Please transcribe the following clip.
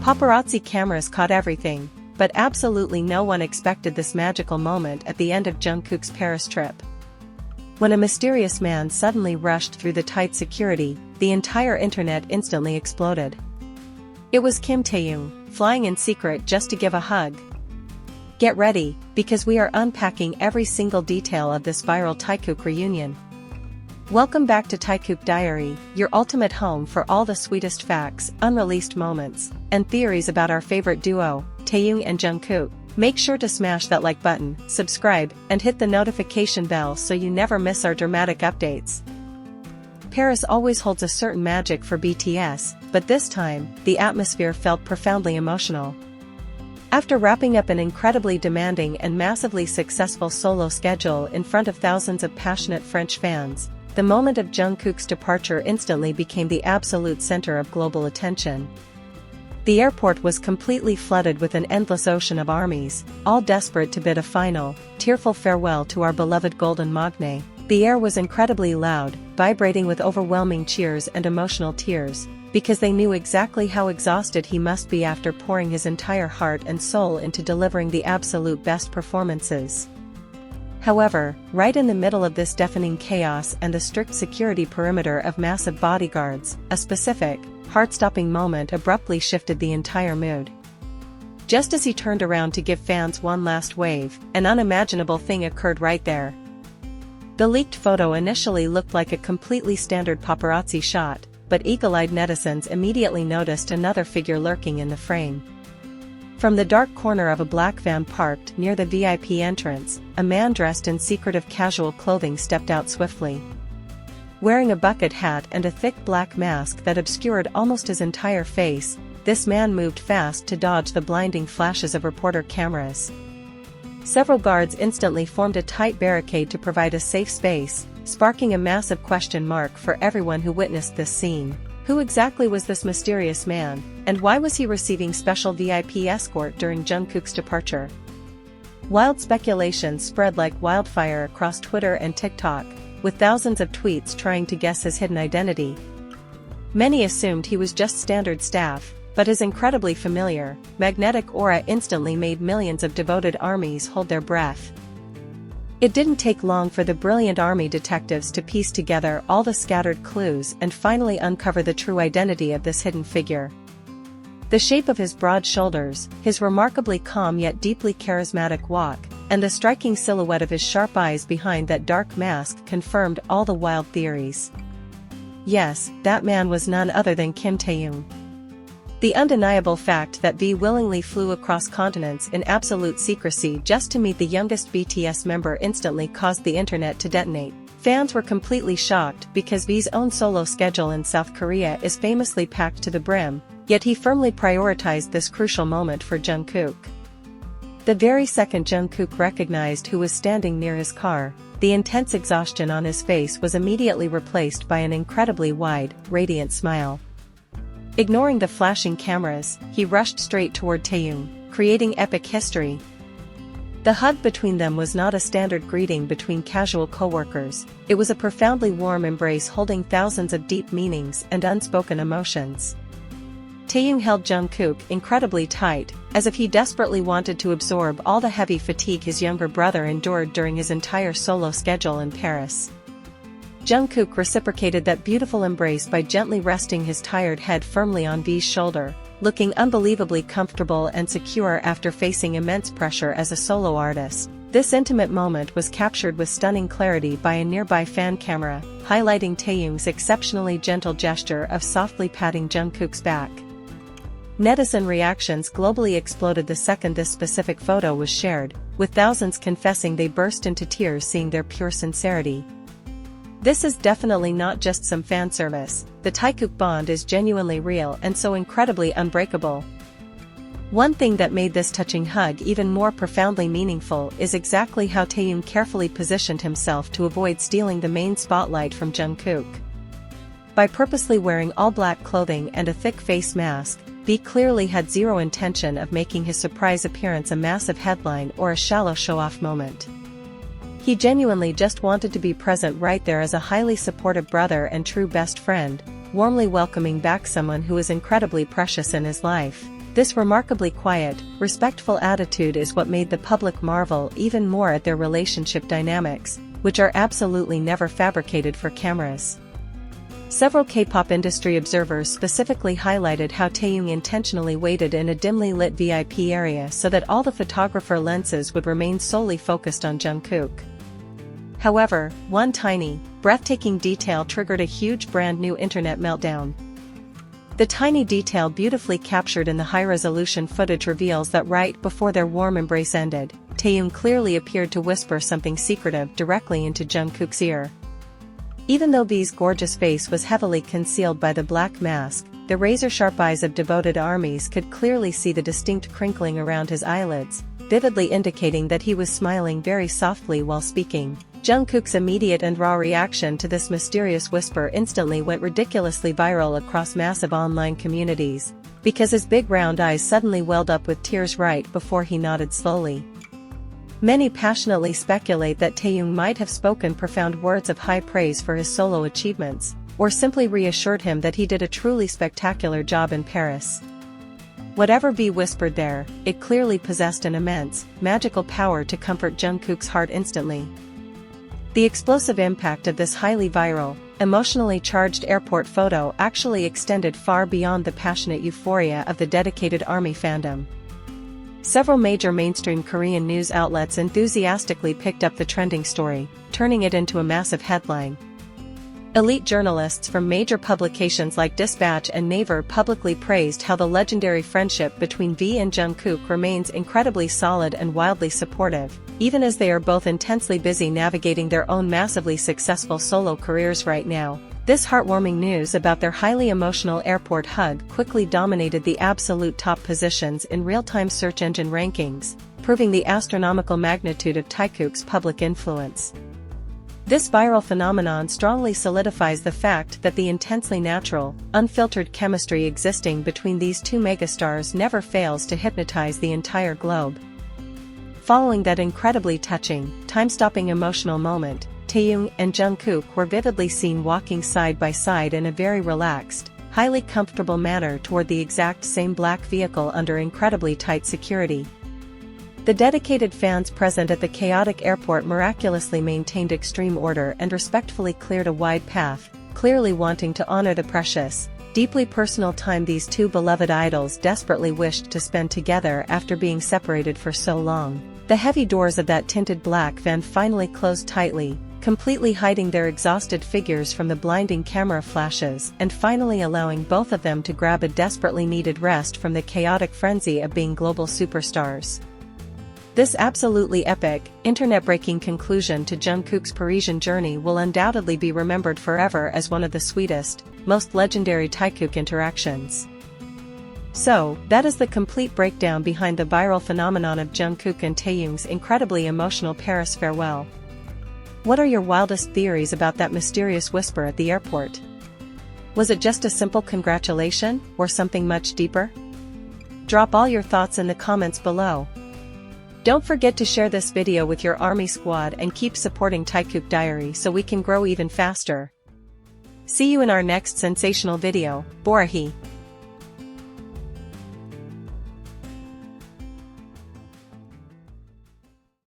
Paparazzi cameras caught everything, but absolutely no one expected this magical moment at the end of Jungkook's Paris trip. When a mysterious man suddenly rushed through the tight security, the entire internet instantly exploded. It was Kim Taehyung, flying in secret just to give a hug. Get ready, because we are unpacking every single detail of this viral Taekook reunion. Welcome back to Taekook Diary, your ultimate home for all the sweetest facts, unreleased moments, and theories about our favorite duo, Taehyung and Jungkook. Make sure to smash that like button, subscribe, and hit the notification bell so you never miss our dramatic updates. Paris always holds a certain magic for BTS, but this time, the atmosphere felt profoundly emotional. After wrapping up an incredibly demanding and massively successful solo schedule in front of thousands of passionate French fans, the moment of Jungkook's departure instantly became the absolute center of global attention. The airport was completely flooded with an endless ocean of armies, all desperate to bid a final, tearful farewell to our beloved Golden Magne. The air was incredibly loud, vibrating with overwhelming cheers and emotional tears, because they knew exactly how exhausted he must be after pouring his entire heart and soul into delivering the absolute best performances. However, right in the middle of this deafening chaos and the strict security perimeter of massive bodyguards, a specific, heart-stopping moment abruptly shifted the entire mood. Just as he turned around to give fans one last wave, an unimaginable thing occurred right there. The leaked photo initially looked like a completely standard paparazzi shot, but eagle-eyed netizens immediately noticed another figure lurking in the frame. From the dark corner of a black van parked near the VIP entrance, a man dressed in secretive casual clothing stepped out swiftly. Wearing a bucket hat and a thick black mask that obscured almost his entire face, this man moved fast to dodge the blinding flashes of reporter cameras. Several guards instantly formed a tight barricade to provide a safe space, sparking a massive question mark for everyone who witnessed this scene. Who exactly was this mysterious man, and why was he receiving special VIP escort during Jungkook's departure? Wild speculations spread like wildfire across Twitter and TikTok, with thousands of tweets trying to guess his hidden identity. Many assumed he was just standard staff, but his incredibly familiar, magnetic aura instantly made millions of devoted armies hold their breath. It didn't take long for the brilliant army detectives to piece together all the scattered clues and finally uncover the true identity of this hidden figure. The shape of his broad shoulders, his remarkably calm yet deeply charismatic walk, and the striking silhouette of his sharp eyes behind that dark mask confirmed all the wild theories. Yes, that man was none other than Kim Taehyung. The undeniable fact that V willingly flew across continents in absolute secrecy just to meet the youngest BTS member instantly caused the internet to detonate. Fans were completely shocked because V's own solo schedule in South Korea is famously packed to the brim, yet he firmly prioritized this crucial moment for Jungkook. The very second Jungkook recognized who was standing near his car, the intense exhaustion on his face was immediately replaced by an incredibly wide, radiant smile. Ignoring the flashing cameras, he rushed straight toward Taehyung, creating epic history. The hug between them was not a standard greeting between casual coworkers, it was a profoundly warm embrace holding thousands of deep meanings and unspoken emotions. Taehyung held Jungkook incredibly tight, as if he desperately wanted to absorb all the heavy fatigue his younger brother endured during his entire solo schedule in Paris. Jungkook reciprocated that beautiful embrace by gently resting his tired head firmly on V's shoulder, looking unbelievably comfortable and secure after facing immense pressure as a solo artist. This intimate moment was captured with stunning clarity by a nearby fan camera, highlighting Taehyung's exceptionally gentle gesture of softly patting Jungkook's back. Netizen reactions globally exploded the second this specific photo was shared, with thousands confessing they burst into tears seeing their pure sincerity. This is definitely not just some fan service, the Taekook bond is genuinely real and so incredibly unbreakable. One thing that made this touching hug even more profoundly meaningful is exactly how Taehyung carefully positioned himself to avoid stealing the main spotlight from Jungkook. By purposely wearing all black clothing and a thick face mask, V clearly had zero intention of making his surprise appearance a massive headline or a shallow show-off moment. He genuinely just wanted to be present right there as a highly supportive brother and true best friend, warmly welcoming back someone who is incredibly precious in his life. This remarkably quiet, respectful attitude is what made the public marvel even more at their relationship dynamics, which are absolutely never fabricated for cameras. Several K-pop industry observers specifically highlighted how Taehyung intentionally waited in a dimly lit VIP area so that all the photographer lenses would remain solely focused on Jungkook. However, one tiny, breathtaking detail triggered a huge brand new internet meltdown. The tiny detail beautifully captured in the high-resolution footage reveals that right before their warm embrace ended, Taehyung clearly appeared to whisper something secretive directly into Jungkook's ear. Even though V's gorgeous face was heavily concealed by the black mask, the razor-sharp eyes of devoted armies could clearly see the distinct crinkling around his eyelids, vividly indicating that he was smiling very softly while speaking. Jungkook's immediate and raw reaction to this mysterious whisper instantly went ridiculously viral across massive online communities, because his big round eyes suddenly welled up with tears right before he nodded slowly. Many passionately speculate that Taehyung might have spoken profound words of high praise for his solo achievements, or simply reassured him that he did a truly spectacular job in Paris. Whatever V whispered there, it clearly possessed an immense, magical power to comfort Jungkook's heart instantly. The explosive impact of this highly viral, emotionally charged airport photo actually extended far beyond the passionate euphoria of the dedicated ARMY fandom. Several major mainstream Korean news outlets enthusiastically picked up the trending story, turning it into a massive headline. Elite journalists from major publications like Dispatch and Naver publicly praised how the legendary friendship between V and Jungkook remains incredibly solid and wildly supportive, even as they are both intensely busy navigating their own massively successful solo careers right now. This heartwarming news about their highly emotional airport hug quickly dominated the absolute top positions in real-time search engine rankings, proving the astronomical magnitude of Taekook's public influence. This viral phenomenon strongly solidifies the fact that the intensely natural, unfiltered chemistry existing between these two megastars never fails to hypnotize the entire globe. Following that incredibly touching, time-stopping emotional moment, Taehyung and Jungkook were vividly seen walking side by side in a very relaxed, highly comfortable manner toward the exact same black vehicle under incredibly tight security. The dedicated fans present at the chaotic airport miraculously maintained extreme order and respectfully cleared a wide path, clearly wanting to honor the precious, deeply personal time these two beloved idols desperately wished to spend together after being separated for so long. The heavy doors of that tinted black van finally closed tightly, completely hiding their exhausted figures from the blinding camera flashes and finally allowing both of them to grab a desperately needed rest from the chaotic frenzy of being global superstars. This absolutely epic, internet-breaking conclusion to Jungkook's Parisian journey will undoubtedly be remembered forever as one of the sweetest, most legendary Taekook interactions. So, that is the complete breakdown behind the viral phenomenon of Jungkook and Taehyung's incredibly emotional Paris farewell. What are your wildest theories about that mysterious whisper at the airport? Was it just a simple congratulation, or something much deeper? Drop all your thoughts in the comments below. Don't forget to share this video with your ARMY squad and keep supporting Taekook Diary so we can grow even faster. See you in our next sensational video. Borahi.